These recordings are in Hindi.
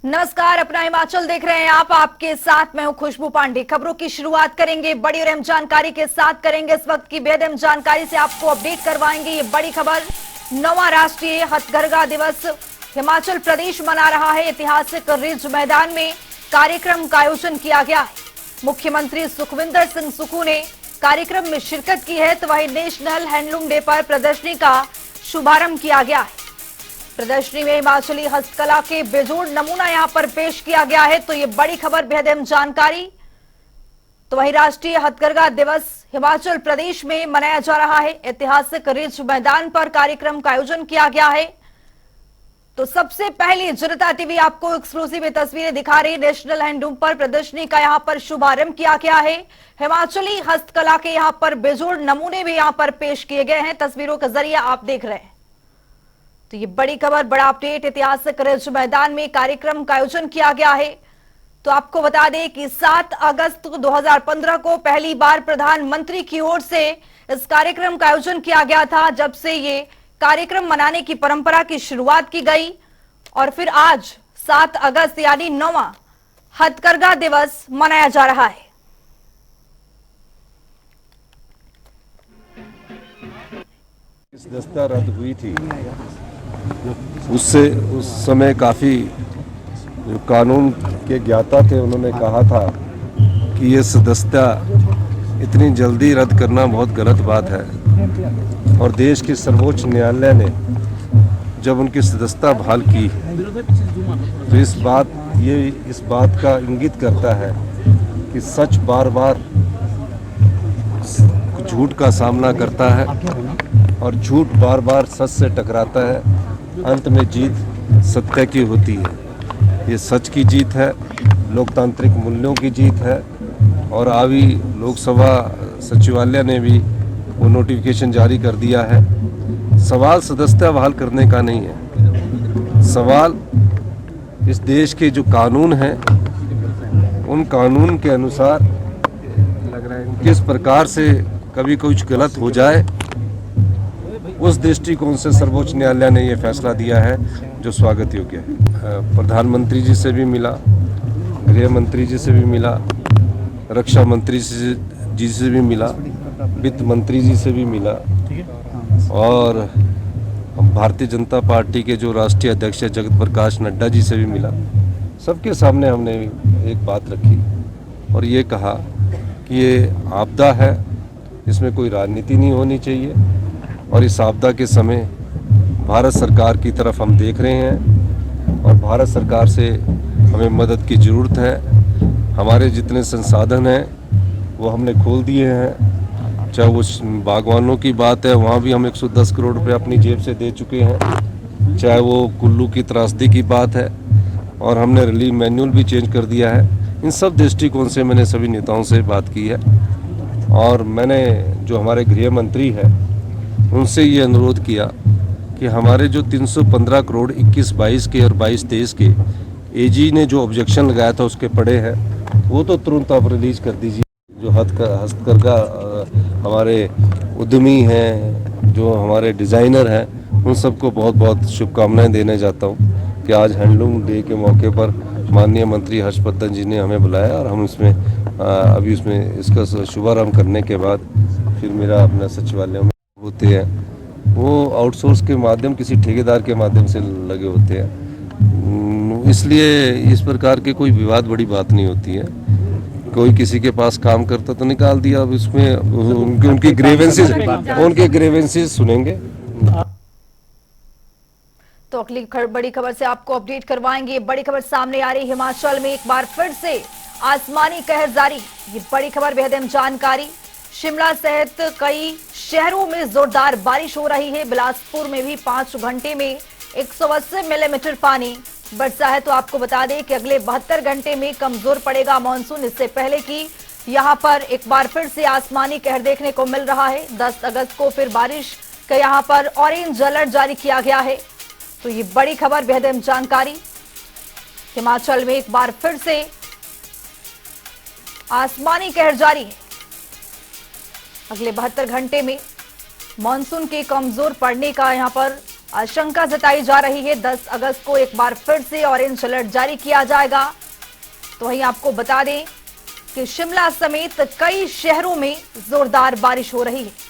नमस्कार, अपना हिमाचल देख रहे हैं आप। आपके साथ मैं हूं खुशबू पांडे। खबरों की शुरुआत करेंगे बड़ी और अहम जानकारी के साथ करेंगे। इस वक्त की बेहद अहम जानकारी से आपको अपडेट करवाएंगे। ये बड़ी खबर, 9वां राष्ट्रीय हथकरघा दिवस हिमाचल प्रदेश मना रहा है। ऐतिहासिक रिज मैदान में कार्यक्रम का आयोजन किया गया है। मुख्यमंत्री सुखविंदर सिंह सुक्खू ने कार्यक्रम में शिरकत की है, तो वहीं नेशनल हैंडलूम डे पर प्रदर्शनी का शुभारंभ किया गया है। प्रदर्शनी में हिमाचली हस्तकला के बेजोड़ नमूना यहां पर पेश किया गया है। तो ये बड़ी खबर, बेहद अहम जानकारी। तो वही राष्ट्रीय हथकरघा दिवस हिमाचल प्रदेश में मनाया जा रहा है। ऐतिहासिक रिज मैदान पर कार्यक्रम का आयोजन किया गया है। तो सबसे पहले जनता टीवी आपको एक्सक्लूसिव में तस्वीरें दिखा रही है। नेशनल हैंडलूम पर प्रदर्शनी का यहां पर शुभारंभ किया गया है। हिमाचली हस्तकला के यहां पर बेजोड़ नमूने भी यहां पर पेश किए गए हैं। तस्वीरों के जरिए आप देख रहे हैं। तो ये बड़ी खबर, बड़ा अपडेट। ऐतिहासिक रिज मैदान में कार्यक्रम का आयोजन किया गया है। तो आपको बता दें कि 7 अगस्त 2015 को पहली बार प्रधानमंत्री की ओर से इस कार्यक्रम का आयोजन किया गया था, जब से ये कार्यक्रम मनाने की परंपरा की शुरुआत की गई। और फिर आज 7 अगस्त यानी 9वां हथकरघा दिवस मनाया जा रहा है। इस दस्ता रद्द हुई थी, उससे उस समय काफ़ी जो कानून के ज्ञाता थे उन्होंने कहा था कि ये सदस्यता इतनी जल्दी रद्द करना बहुत गलत बात है। और देश के सर्वोच्च न्यायालय ने जब उनकी सदस्यता बहाल की तो इस बात का इंगित करता है कि सच बार बार झूठ का सामना करता है और झूठ बार बार सच से टकराता है। अंत में जीत सत्य की होती है। ये सच की जीत है, लोकतांत्रिक मूल्यों की जीत है। और अभी लोकसभा सचिवालय ने भी वो नोटिफिकेशन जारी कर दिया है। सवाल सदस्यता बहाल करने का नहीं है, सवाल इस देश के जो कानून हैं उन कानून के अनुसार किस प्रकार से कभी कुछ गलत हो जाए, उस दृष्टिकोण से सर्वोच्च न्यायालय ने यह फैसला दिया है, जो स्वागत योग्य है। प्रधानमंत्री जी से भी मिला, गृह मंत्री जी से भी मिला, रक्षा मंत्री जी से भी मिला, वित्त मंत्री जी से भी मिला और भारतीय जनता पार्टी के जो राष्ट्रीय अध्यक्ष है जगत प्रकाश नड्डा जी से भी मिला। सबके सामने हमने एक बात रखी और ये कहा कि ये आपदा है, इसमें कोई राजनीति नहीं होनी चाहिए। और इस आपदा के समय भारत सरकार की तरफ हम देख रहे हैं और भारत सरकार से हमें मदद की ज़रूरत है। हमारे जितने संसाधन हैं वो हमने खोल दिए हैं। चाहे वो बागवानों की बात है, वहाँ भी हम 110 करोड़ रुपए अपनी जेब से दे चुके हैं। चाहे वो कुल्लू की त्रासदी की बात है और हमने रिलीफ मैनुअल भी चेंज कर दिया है। इन सब दृष्टिकोण से मैंने सभी नेताओं से बात की है और मैंने जो हमारे गृह मंत्री हैं उनसे ये अनुरोध किया कि हमारे जो 315 करोड़ 21-22 के और 22-23 के एजी ने जो ऑब्जेक्शन लगाया था उसके पड़े हैं, वो तो तुरंत आप रिलीज कर दीजिए। जो हस्तकरघा हमारे उद्यमी हैं, जो हमारे डिज़ाइनर हैं, उन सबको बहुत बहुत शुभकामनाएं देने जाता हूँ कि आज हैंडलूम डे के मौके पर माननीय मंत्री हर्षवर्धन जी ने हमें बुलाया और हम इसमें अभी उसमें इसका शुभारंभ करने के बाद फिर मेरा अपना सचिवालय में होते हैं, वो आउटसोर्स के माध्यम किसी ठेकेदार के माध्यम से लगे होते हैं। इसलिए इस प्रकार के कोई विवाद बड़ी बात नहीं होती है। कोई किसी के पास काम करता तो निकाल दिया, अब इसमें उनकी ग्रेवेंसीज सुनेंगे। तो अगली बड़ी खबर से आपको अपडेट करवाएंगे। बड़ी खबर सामने आ रही, हिमाचल में एक बार फिर से आसमानी कहर जारी। ये बड़ी खबर, बेहद अहम जानकारी। शिमला सहित कई शहरों में जोरदार बारिश हो रही है। बिलासपुर में भी 5 घंटे में 180 मिलीमीटर पानी बरसा है। तो आपको बता दें कि अगले 72 घंटे में कमजोर पड़ेगा मानसून। इससे पहले कि यहां पर एक बार फिर से आसमानी कहर देखने को मिल रहा है। 10 अगस्त को फिर बारिश का यहां पर ऑरेंज अलर्ट जारी किया गया है। तो ये बड़ी खबर, बेहद अहम जानकारी। हिमाचल में एक बार फिर से आसमानी कहर जारी है। अगले 72 घंटे में मानसून के कमजोर पड़ने का यहां पर आशंका जताई जा रही है 10 अगस्त को एक बार फिर से ऑरेंज अलर्ट जारी किया जाएगा। तो वहीं आपको बता दें कि शिमला समेत कई शहरों में जोरदार बारिश हो रही है।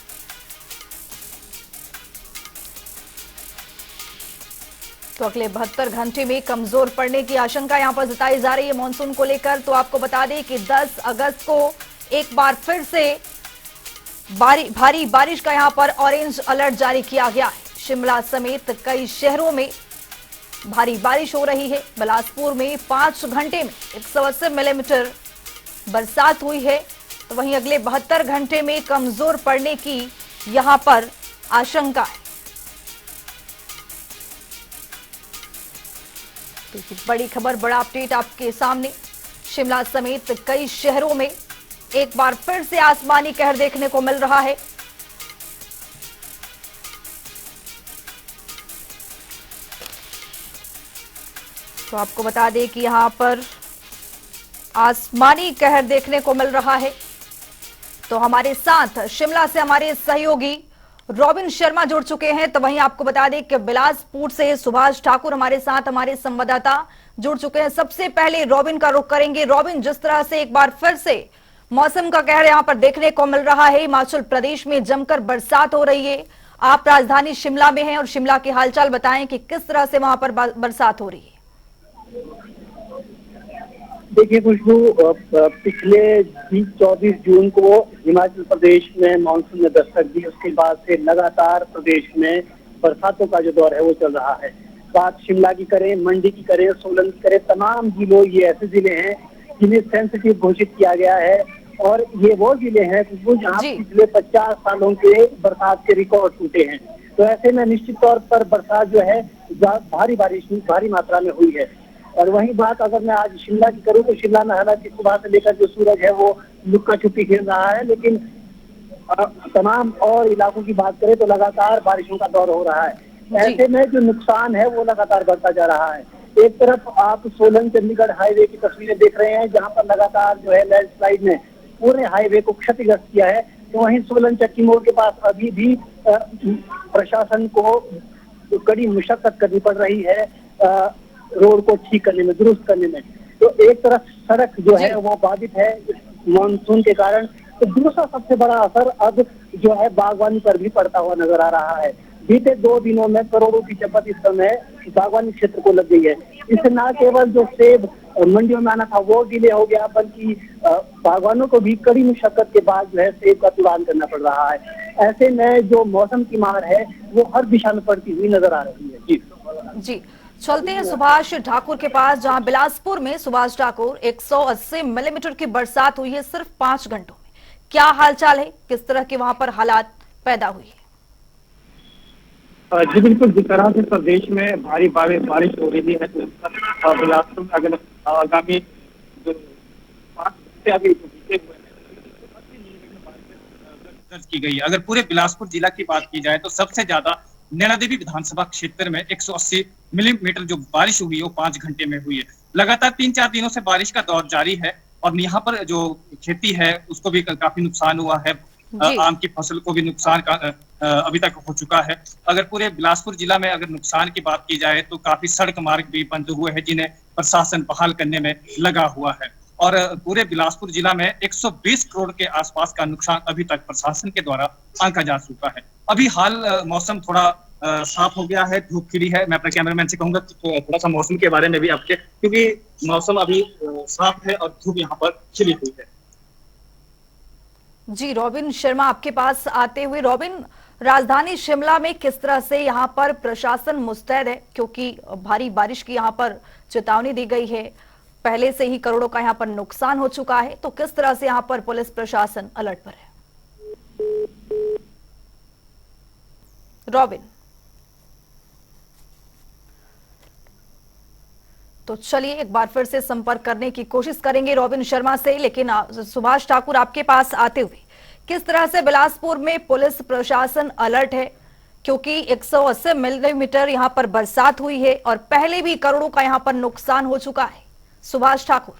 तो अगले 72 घंटे में कमजोर पड़ने की आशंका यहां पर जताई जा रही है मानसून को लेकर। तो आपको बता दें कि 10 अगस्त को एक बार फिर से भारी बारिश का यहां पर ऑरेंज अलर्ट जारी किया गया है। शिमला समेत कई शहरों में भारी बारिश हो रही है। बिलासपुर में 5 घंटे में 180 मिलीमीटर बरसात हुई है। तो वहीं अगले 72 घंटे में कमजोर पड़ने की यहां पर आशंका है। तो बड़ी खबर, बड़ा अपडेट आपके सामने। शिमला समेत कई शहरों में एक बार फिर से आसमानी कहर देखने को मिल रहा है। तो आपको बता दें कि यहां पर आसमानी कहर देखने को मिल रहा है। तो हमारे साथ शिमला से हमारे सहयोगी रॉबिन शर्मा जुड़ चुके हैं। तो वहीं आपको बता दें कि बिलासपुर से सुभाष ठाकुर हमारे साथ, हमारे संवाददाता जुड़ चुके हैं। सबसे पहले रॉबिन का रुख करेंगे। रॉबिन, जिस तरह से एक बार फिर से मौसम का कहर यहां पर देखने को मिल रहा है, हिमाचल प्रदेश में जमकर बरसात हो रही है। आप राजधानी शिमला में हैं और शिमला के हालचाल बताएं कि किस तरह से वहां पर बरसात हो रही है। देखिए खुशबू, पिछले 24 जून को हिमाचल प्रदेश में मानसून ने दस्तक दी। उसके बाद से लगातार प्रदेश में बरसातों का जो दौर है वो चल रहा है। बात शिमला की करें, मंडी की करें, सोलन की करें, तमाम जिलों, ये ऐसे जिले हैं जिन्हें सेंसिटिव घोषित किया गया है। और ये वो जिले हैं खुशबू जहाँ पिछले 50 सालों के बरसात के रिकॉर्ड टूटे हैं। तो ऐसे में निश्चित तौर पर बरसात जो है भारी मात्रा में हुई है। और वही बात अगर मैं आज शिमला की करूं तो शिमला में हालांकि सुबह से लेकर जो सूरज है वो लुक्का छुपी खेल रहा है, लेकिन तमाम और इलाकों की बात करें तो लगातार बारिशों का दौर हो रहा है। ऐसे में जो नुकसान है वो लगातार बढ़ता जा रहा है। एक तरफ आप सोलन चंडीगढ़ हाईवे की तस्वीरें देख रहे हैं जहां पर लगातार जो है लैंडस्लाइड ने पूरे हाईवे को क्षतिग्रस्त किया है। तो वहीं सोलन चक्की मोड़ के पास अभी भी प्रशासन को कड़ी मुशक्कत करनी पड़ रही है रोड को ठीक करने में, दुरुस्त करने में। तो एक तरफ सड़क जो है वो बाधित है मानसून के कारण, तो दूसरा सबसे बड़ा असर अब जो है बागवानी पर भी पड़ता हुआ नजर आ रहा है। बीते 2 दिनों में करोड़ों की चपत इस समय बागवानी क्षेत्र को लग गई है। इससे न केवल जो सेब मंडियों में आना था वो डिले हो गया, बल्कि बागवानों को भी कड़ी मुशक्कत के बाद जो है सेब का तुलान करना पड़ रहा है। ऐसे में जो मौसम की मार है वो हर दिशा में पड़ती हुई नजर आ रही है। जी, चलते हैं सुभाष ठाकुर के पास, जहां बिलासपुर में सुभाष ठाकुर 180 मिलीमीटर की बरसात हुई है सिर्फ 5 घंटों में। क्या हालचाल है, किस तरह के वहां पर हालात पैदा हुई है? जी बिल्कुल, जिस तरह से प्रदेश में भारी बारिश हो रही है तो बिलासपुर में अगर आगामी जो 5 से अभी दर्ज की गई है। अगर पूरे बिलासपुर जिला की बात की जाए तो सबसे ज्यादा नैना देवी विधानसभा क्षेत्र में 180 मिलीमीटर जो बारिश हुई है वो 5 घंटे में हुई है। लगातार 3-4 दिनों से बारिश का दौर जारी है और यहाँ पर जो खेती है उसको भी काफी नुकसान हुआ है। आम की फसल को भी नुकसान का अभी तक हो चुका है। अगर पूरे बिलासपुर जिला में अगर नुकसान की बात की जाए तो काफी सड़क मार्ग भी बंद हुए हैं जिन्हें प्रशासन बहाल करने में लगा हुआ है। और पूरे बिलासपुर जिला में 120 करोड़ के आसपास का नुकसान अभी तक प्रशासन के द्वारा आंका जा चुका है। अभी हाल मौसम थोड़ा साफ हो गया है, धूप खिली है। मैं अपने कैमरामैन से कहूंगा थोड़ा सा मौसम के बारे में भी आपके, क्योंकि मौसम अभी साफ है और धूप यहाँ पर खिली हुई है। जी, रॉबिन शर्मा आपके पास आते हुए। रॉबिन, राजधानी शिमला में किस तरह से यहाँ पर प्रशासन मुस्तैद है, क्योंकि भारी बारिश की यहाँ पर चेतावनी दी गई है, पहले से ही करोड़ों का यहाँ पर नुकसान हो चुका है, तो किस तरह से यहाँ पर पुलिस प्रशासन अलर्ट पर है? रॉबिन, तो चलिए एक बार फिर से संपर्क करने की कोशिश करेंगे रॉबिन शर्मा से। लेकिन सुभाष ठाकुर आपके पास आते हुए, किस तरह से बिलासपुर में पुलिस प्रशासन अलर्ट है, क्योंकि 180 मिलीमीटर यहां पर बरसात हुई है और पहले भी करोड़ों का यहां पर नुकसान हो चुका है। सुभाष ठाकुर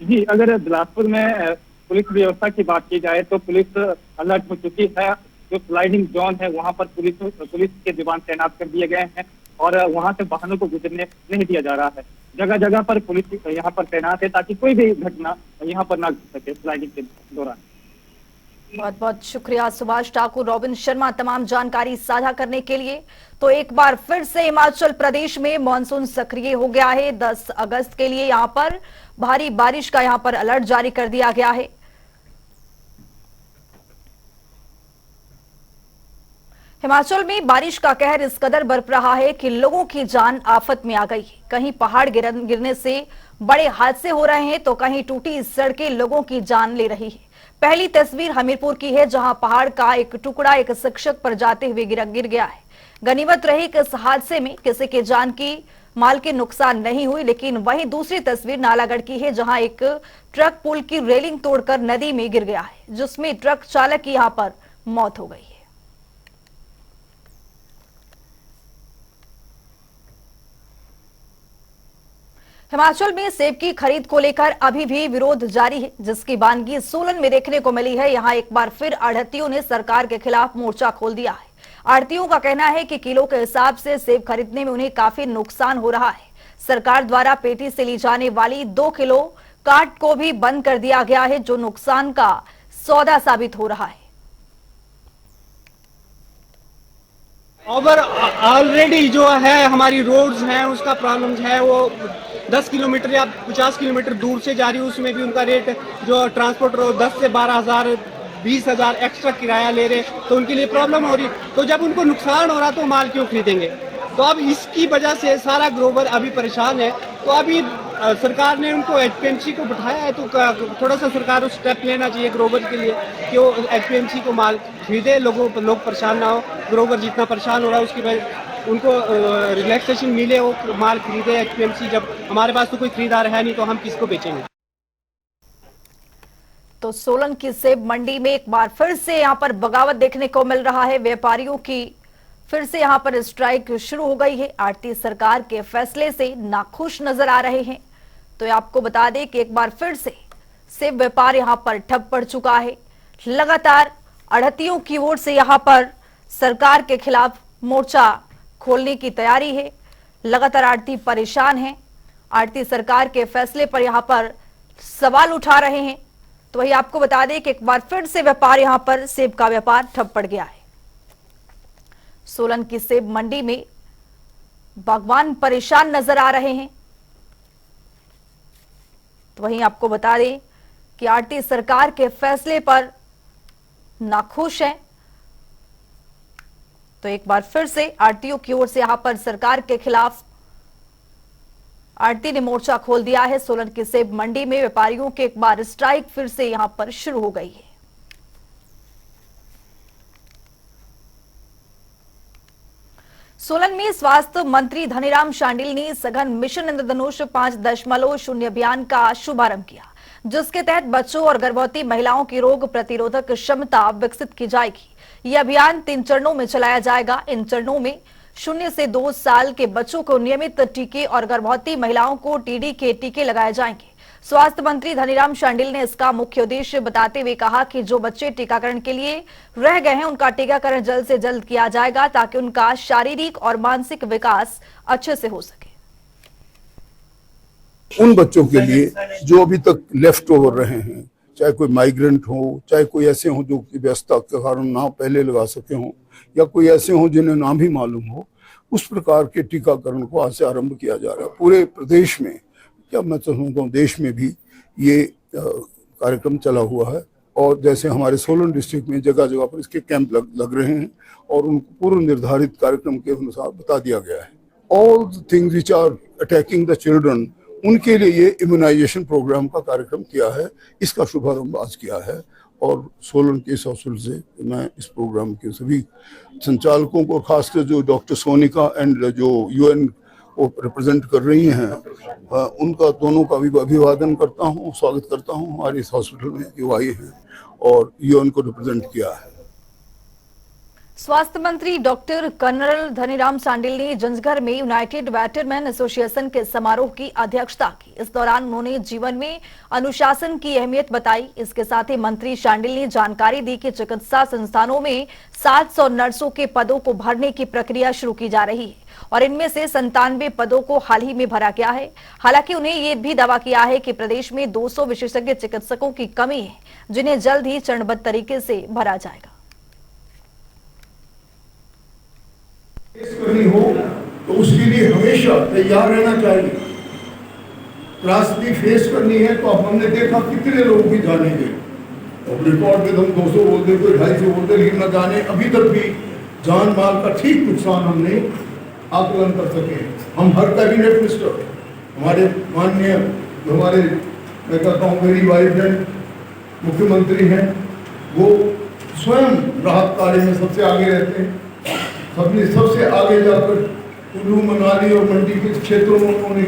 जी, अगर बिलासपुर में पुलिस व्यवस्था की बात की जाए तो पुलिस अलर्ट हो चुकी है जो स्लाइडिंग जोन है वहां पर पुलिस के जवान तैनात कर दिए गए हैं और वहां से वाहनों को गुजरने नहीं दिया जा रहा है। जगह जगह पर पुलिस यहाँ पर तैनात है ताकि कोई भी घटना यहाँ पर ना घट सके स्लाइडिंग के दौरान। बहुत बहुत शुक्रिया सुभाष ठाकुर, रॉबिन शर्मा तमाम जानकारी साझा करने के लिए। तो एक बार फिर से हिमाचल प्रदेश में मानसून सक्रिय हो गया है। 10 अगस्त के लिए यहां पर भारी बारिश का यहां पर अलर्ट जारी कर दिया गया है। हिमाचल में बारिश का कहर इस कदर बरप रहा है कि लोगों की जान आफत में आ गई है। कहीं पहाड़ गिरने से बड़े हादसे हो रहे हैं तो कहीं टूटी सड़कें लोगों की जान ले रही है। पहली तस्वीर हमीरपुर की है, जहां पहाड़ का एक टुकड़ा एक शिक्षक पर जाते हुए गिर गया है। गनीमत रही कि इस हादसे में किसी के जान की माल के नुकसान नहीं हुई, लेकिन वहीं दूसरी तस्वीर नालागढ़ की है, जहां एक ट्रक पुल की रेलिंग तोड़कर नदी में गिर गया है, जिसमें ट्रक चालक की यहां पर मौत हो गई है। हिमाचल में सेब की खरीद को लेकर अभी भी विरोध जारी है, जिसकी वानगी सोलन में देखने को मिली है। यहां एक बार फिर आढ़तियों ने सरकार के खिलाफ मोर्चा खोल दिया है। आढ़तियों का कहना है कि किलो के हिसाब से सेब खरीदने में उन्हें काफी नुकसान हो रहा है। सरकार द्वारा पेटी से ली जाने वाली 2 किलो कार्ट को भी बंद कर दिया गया है, जो नुकसान का सौदा साबित हो रहा है। और ऑलरेडी जो है हमारी रोड्स हैं उसका प्रॉब्लम है, वो 10 किलोमीटर या 50 किलोमीटर दूर से जा रही है, उसमें भी उनका रेट जो ट्रांसपोर्ट 10 से 12,000 20,000 एक्स्ट्रा किराया ले रहे, तो उनके लिए प्रॉब्लम हो रही। तो जब उनको नुकसान हो रहा तो माल क्यों खरीदेंगे? तो अब इसकी वजह से सारा ग्रोवर अभी परेशान है। तो अभी सरकार ने उनको एचपीएमसी को बिठाया है, तो थोड़ा सा सरकार को स्टेप लेना चाहिए ग्रोवर के लिए कि वो एचपीएमसी को माल खरीदे, लोग परेशान ना हो। ग्रोवर जितना परेशान हो रहा है उसकी वजह उनको रिलैक्सेशन मिले, वो माल खरीदे एचपीएमसी। जब हमारे पास तो कोई खरीदार है नहीं तो हम किसको बेचेंगे? तो सोलन की सेब मंडी में एक बार फिर से यहां पर बगावत देखने को मिल रहा है। व्यापारियों की फिर से यहां पर स्ट्राइक शुरू हो गई है। आढ़ती सरकार के फैसले से नाखुश नजर आ रहे हैं। तो आपको बता दें कि एक बार फिर से सेब व्यापार यहां पर ठप पड़ चुका है। लगातार आढ़तियों की ओर से यहां पर सरकार के खिलाफ मोर्चा खोलने की तैयारी है। लगातार आढ़ती परेशान हैं। आढ़ती सरकार के फैसले पर यहां पर सवाल उठा रहे हैं। तो वही आपको बता दें कि एक बार फिर से व्यापार यहां पर सेब का व्यापार ठप पड़ गया है। सोलन की सेब मंडी में बागवान परेशान नजर आ रहे हैं। तो वहीं आपको बता दें कि आढ़ती सरकार के फैसले पर नाखुश हैं। तो एक बार फिर से आढ़तियों की ओर से यहां पर सरकार के खिलाफ आढ़ती ने मोर्चा खोल दिया है। सोलन की सेब मंडी में व्यापारियों के एक बार स्ट्राइक फिर से यहां पर शुरू हो गई है। सोलन में स्वास्थ्य मंत्री धनीराम शांडिल ने सघन मिशन इंद्रधनुष 5.0 अभियान का शुभारंभ किया, जिसके तहत बच्चों और गर्भवती महिलाओं की रोग प्रतिरोधक क्षमता विकसित की जाएगी। यह अभियान 3 चरणों में चलाया जाएगा। इन चरणों में 0 से 2 साल के बच्चों को नियमित टीके और गर्भवती महिलाओं को टीडी के टीके लगाए जाएंगे। स्वास्थ्य मंत्री धनीराम शांडिल ने इसका मुख्य उद्देश्य बताते हुए कहा कि जो बच्चे टीकाकरण के लिए रह गए हैं उनका टीकाकरण जल्द से जल्द किया जाएगा, ताकि उनका शारीरिक और मानसिक विकास अच्छे से हो सके। उन बच्चों के लिए जो अभी तक लेफ्ट ओवर रहे हैं, चाहे कोई माइग्रेंट हो, चाहे कोई ऐसे हो जो कि व्यस्तता के कारण ना पहले लगा सके हों, या कोई ऐसे हो जिन्हें ना भी मालूम हो, उस प्रकार के टीकाकरण को आज से आरंभ किया जा रहा है पूरे प्रदेश में। क्या मैं समझता हूँ देश में भी ये कार्यक्रम चला हुआ है, और जैसे हमारे सोलन डिस्ट्रिक्ट में जगह जगह पर इसके कैंप लग रहे हैं और उनको पूर्व निर्धारित कार्यक्रम के अनुसार बता दिया गया है। All the things which are attacking the children, उनके लिए ये इम्यूनाइजेशन प्रोग्राम का कार्यक्रम किया है। इसका शुभारंभ आज किया है और सोलन के इस अवसर से मैं इस प्रोग्राम के सभी संचालकों को, खासकर जो डॉक्टर सोनिका एंड जो यूएन को रिप्रेजेंट कर रही हैं, उनका दोनों का भी अभिवादन करता हूँ, स्वागत करता हूँ हमारे इस हॉस्पिटल में कि वो आई हैं और यूएन को रिप्रेजेंट किया है। स्वास्थ्य मंत्री डॉक्टर कर्नल धनीराम शांडिल ने जंजघर में यूनाइटेड वेटरमैन एसोसिएशन के समारोह की अध्यक्षता की। इस दौरान उन्होंने जीवन में अनुशासन की अहमियत बताई। इसके साथ ही मंत्री शांडिल ने जानकारी दी कि चिकित्सा संस्थानों में 700 नर्सों के पदों को भरने की प्रक्रिया शुरू की जा रही है और इनमें से 97 पदों को हाल ही में भरा गया है। हालांकि उन्हें ये भी दावा किया है कि प्रदेश में 200 विशेषज्ञ चिकित्सकों की कमी है, जिन्हें जल्द ही चरणबद्ध तरीके से भरा जाएगा। करनी हो तो उसके लिए हमेशा तैयार रहना चाहिए। त्रासदी फेस करनी है तो अब हमने देखा कितने लोग भी जाने गए। अब रिकॉर्ड में हम 200 बोलते, कोई 250 बोलते, लेकिन न जाने अभी तक भी जान माल का ठीक नुकसान हमने आकलन कर सके। हम हर कैबिनेट मिनिस्टर, हमारे माननीय हमारे मैं कहता हूँ मेरी वाइब्रेंट मुख्यमंत्री हैं, वो स्वयं राहत कार्य में सबसे आगे रहते हैं। सबसे आगे जाकर कुल्लू, मनाली और मंडी के क्षेत्रों में उन्होंने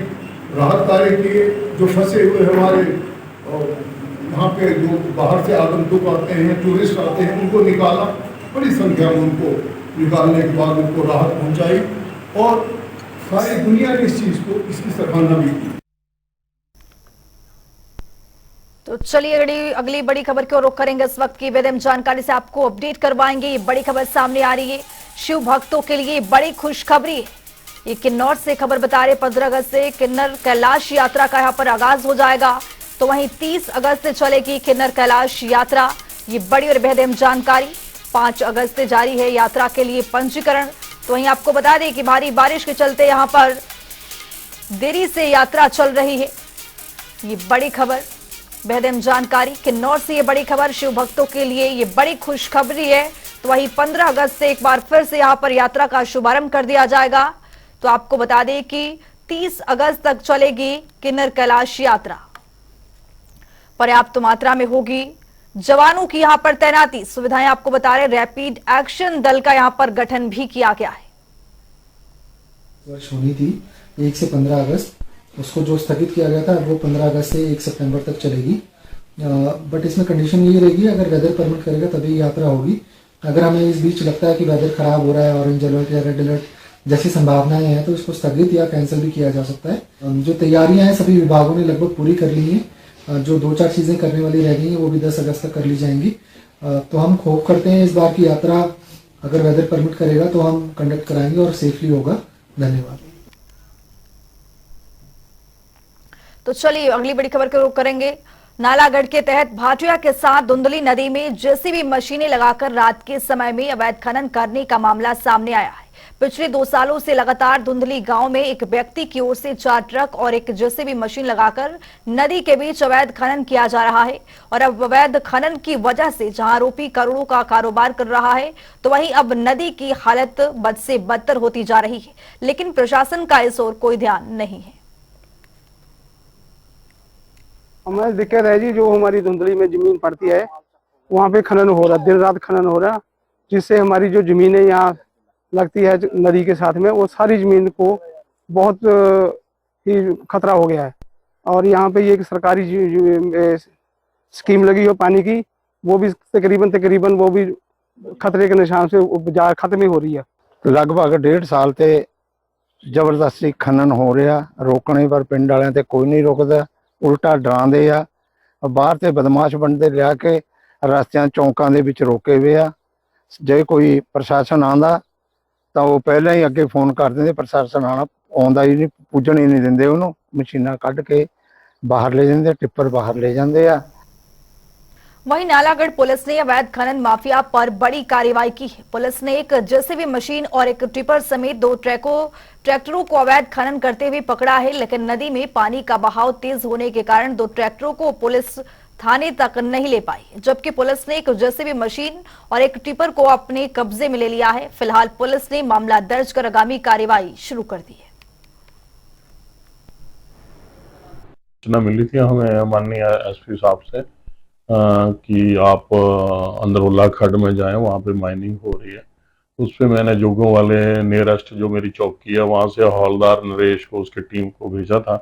राहत कार्य किए। जो फंसे हुए हमारे वहाँ पे जो बाहर से आगंतुक आते हैं, टूरिस्ट आते हैं, उनको निकाला। बड़ी संख्या में उनको निकालने के बाद उनको राहत पहुँचाई और सारी दुनिया ने इस चीज़ को, इसकी सराहना भी की। तो चलिए अगली बड़ी खबर की ओर रुख करेंगे। इस वक्त की बेदम जानकारी से आपको अपडेट करवाएंगे। ये बड़ी खबर सामने आ रही है, शिव भक्तों के लिए बड़ी खुशखबरी है। ये किन्नौर से खबर बता रहे 15 अगस्त से किन्नर कैलाश यात्रा का यहाँ पर आगाज हो जाएगा। तो वहीं 30 अगस्त से चलेगी किन्नर कैलाश यात्रा। ये बड़ी और बेहद जानकारी। 5 अगस्त से जारी है यात्रा के लिए पंजीकरण। तो वहीं आपको बता दें कि भारी बारिश के चलते यहाँ पर देरी से यात्रा चल रही है। ये बड़ी खबर, बेहद जानकारी। किन्नौर से ये बड़ी खबर, शिव भक्तों के लिए ये बड़ी खुशखबरी है। तो वहीं 15 अगस्त से एक बार फिर से यहाँ पर यात्रा का शुभारंभ कर दिया जाएगा। तो आपको बता दें कि 30 अगस्त तक चलेगी किन्नर कैलाश यात्रा। पर्याप्त मात्रा में होगी जवानों की यहाँ पर तैनाती। सुविधाएं आपको बता रहे रैपिड एक्शन दल का यहाँ पर गठन भी किया गया है। वर्ष होनी थी 1 से 15 अगस्त, उसको जो स्थगित किया गया था वो 15 अगस्त से 1 सितंबर तक चलेगी। बट इसमें कंडीशन ये रहेगी, अगर वेदर परमिट करेगा तभी यात्रा होगी। अगर हमें इस बीच लगता है कि वेदर खराब हो रहा है, ऑरेंज अलर्ट या रेड अलर्ट जैसी संभावनाएं हैं, तो इसको स्थगित या कैंसिल भी किया जा सकता है। जो तैयारियां हैं सभी विभागों ने लगभग पूरी कर ली हैं। जो 2-4 चीज़ें करने वाली रह गई हैं वो भी 10 अगस्त तक कर ली जाएंगी। तो हम होप करते हैं इस बार की यात्रा अगर वेदर परमिट करेगा तो हम कंडक्ट कराएंगे और सेफली होगा। धन्यवाद। तो चलिए अगली बड़ी खबर को रुख करेंगे। नालागढ़ के तहत भाटिया के साथ धुंधली नदी में जेसीबी मशीनें लगाकर रात के समय में अवैध खनन करने का मामला सामने आया है। पिछले 2 सालों से लगातार धुंधली गांव में एक व्यक्ति की ओर से 4 ट्रक और एक जेसीबी मशीन लगाकर नदी के बीच अवैध खनन किया जा रहा है। और अब अवैध खनन की वजह से जहां आरोपी करोड़ों का कारोबार कर रहा है, तो वहीं अब नदी की हालत बद से बदतर होती जा रही है। लेकिन प्रशासन का इस ओर कोई ध्यान नहीं है। हमारी दिक्कत है जी, जो हमारी धुंधली में जमीन पड़ती है वहाँ पे खनन हो रहा, दिन रात खनन हो रहा, जिससे हमारी जो जमीनें यहाँ लगती है नदी के साथ में, वो सारी जमीन को बहुत ही खतरा हो गया है। और यहाँ पे ये सरकारी स्कीम लगी हो पानी की, वो भी तकरीबन वो भी खतरे के निशान से खत्म ही हो रही है। लगभग 1.5 साल से जबरदस्ती खनन हो रहा, रोकने पर पिंड वालिਆਂ ਤੇ कोई नहीं रोकता, उल्टा डरांदे आ। बाहर से बदमाश बंदे लिया के रस्तियां चौंकां दे विच रोके हुए आ। जे कोई प्रशासन आंदा तो वो पहले ही अगे फोन कर देंगे, प्रशासन आंदा ही नहीं, पुजन ही नहीं देंगे, उन्होंने मशीना कढ़ के बाहर ले जाते, टिप्पर बाहर ले जाते आ। वहीं नालागढ़ पुलिस ने अवैध खनन माफिया पर बड़ी कार्रवाई की है। पुलिस ने एक जेसीबी मशीन और एक टिप्पर समेत 2 ट्रैक्टरों को अवैध खनन करते हुए पकड़ा है। लेकिन नदी में पानी का बहाव तेज होने के कारण 2 ट्रैक्टरों को पुलिस थाने तक नहीं ले पाई, जबकि पुलिस ने एक जेसीबी मशीन और एक टिप्पर को अपने कब्जे में ले लिया है। फिलहाल पुलिस ने मामला दर्ज कर आगामी कार्रवाई शुरू कर दी है। सूचना मिली थी हमें माननीय एसपी साहब से कि आप अंदरउल्ला खड्ड में जाएं, वहाँ पे माइनिंग हो रही है। उस पर मैंने जोगों वाले नियरेस्ट जो मेरी चौकी है वहाँ से हवलदार नरेश को, उसकी टीम को भेजा था।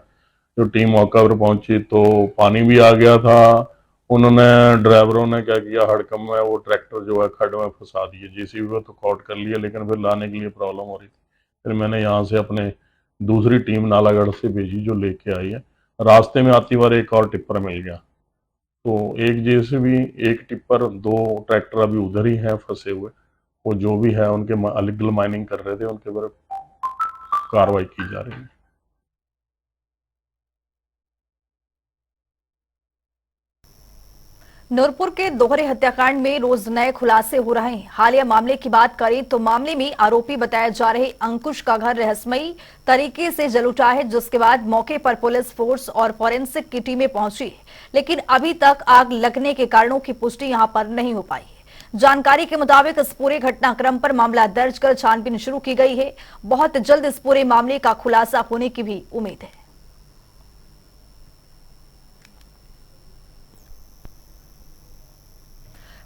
जो टीम मौका पर पहुंची तो पानी भी आ गया था उन्होंने ड्राइवरों ने क्या किया, हड़कम में वो ट्रैक्टर जो है खड्ड में फंसा दिए। जेसीबी को तो कॉट कर लिया, लेकिन फिर लाने के लिए प्रॉब्लम हो रही थी। फिर मैंने यहाँ से अपने दूसरी टीम नालागढ़ से भेजी जो लेके आई है। रास्ते में आती बार एक और टिप्पर मिल गया, तो एक जेसीबी, एक टिप्पर, 2 ट्रैक्टर अभी उधर ही हैं फंसे हुए। वो जो भी है उनके इलीगल माइनिंग कर रहे थे, उनके ऊपर कार्रवाई की जा रही है। नूरपुर के दोहरे हत्याकांड में रोज नए खुलासे हो रहे हैं। हालिया मामले की बात करें तो मामले में आरोपी बताए जा रहे अंकुश का घर रहस्यमयी तरीके से जल उठा है, जिसके बाद मौके पर पुलिस फोर्स और फॉरेंसिक की टीमें पहुंची है, लेकिन अभी तक आग लगने के कारणों की पुष्टि यहां पर नहीं हो पाई है। जानकारी के मुताबिक इस पूरे घटनाक्रम पर मामला दर्ज कर छानबीन शुरू की गई है। बहुत जल्द इस पूरे मामले का खुलासा होने की भी उम्मीद है।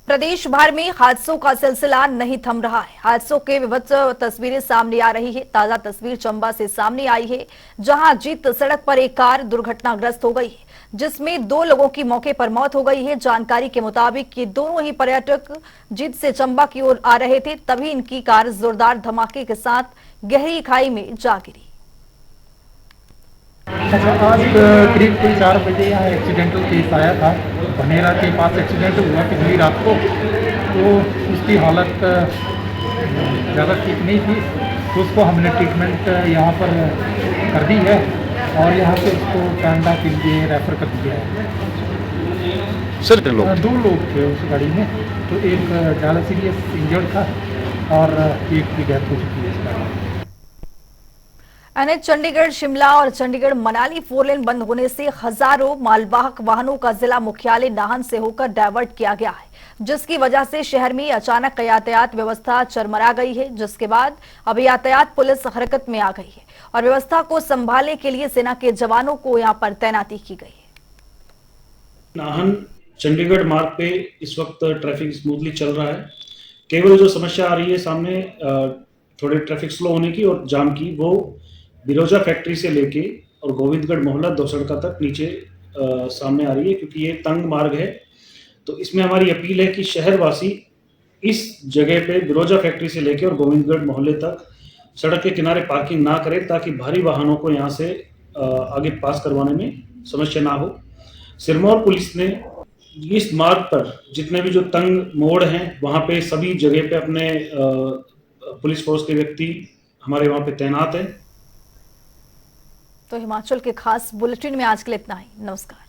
प्रदेश भर में हादसों का सिलसिला नहीं थम रहा है। हादसों के विभत्स तस्वीरें सामने आ रही है। ताजा तस्वीर चंबा से सामने आई है, जहां जीत सड़क पर एक कार दुर्घटनाग्रस्त हो गई है, जिसमें 2 लोगों की मौके पर मौत हो गई है। जानकारी के मुताबिक ये दोनों ही पर्यटक जीत से चंबा की ओर आ रहे थे, तभी इनकी कार जोरदार धमाके के साथ गहरी खाई में जा गिरी। आज करीब 4 बजे यहाँ एक्सीडेंटल केस आया था। बनेरा के पास एक्सीडेंट हुआ पिछली रात को, तो उसकी हालत ज़्यादा ठीक नहीं थी, तो उसको हमने ट्रीटमेंट यहाँ पर कर दी है और यहाँ से उसको कनाडा के लिए रेफ़र कर दिया है। सर 2 लोग थे उस गाड़ी में, तो एक ज़्यादा सीरियस इंजर्ड था और एक की डेथ हो चुकी है इस गाड़ी में। एनएच चंडीगढ़ शिमला और चंडीगढ़ मनाली 4 लेन बंद होने से हजारों मालवाहक वाहनों का जिला मुख्यालय नाहन से होकर डायवर्ट किया गया है, जिसकी वजह से शहर में अचानक यातायात व्यवस्था चरमरा गई है, जिसके बाद अब यातायात पुलिस हरकत में आ गई है और व्यवस्था को संभालने के लिए सेना के जवानों को यहां पर तैनाती की गई है। नाहन चंडीगढ़ मार्ग पे इस वक्त ट्रैफिक स्मूथली चल रहा है। केवल जो समस्या आ रही है सामने थोड़े ट्रैफिक स्लो होने की और जाम की, वो बिरोजा फैक्ट्री से लेके और गोविंदगढ़ मोहल्ला 2 सड़का तक नीचे सामने आ रही है, क्योंकि ये तंग मार्ग है। तो इसमें हमारी अपील है कि शहरवासी इस जगह पे बिरोजा फैक्ट्री से लेके और गोविंदगढ़ मोहल्ले तक सड़क के किनारे पार्किंग ना करें, ताकि भारी वाहनों को यहाँ से आगे पास करवाने में समस्या ना हो। सिरमौर पुलिस ने इस मार्ग पर जितने भी जो तंग मोड़ हैं, वहाँ पे सभी जगह पे अपने पुलिस फोर्स के व्यक्ति हमारे वहाँ पे तैनात हैं। तो हिमाचल के खास बुलेटिन में आज के लिए इतना ही। नमस्कार।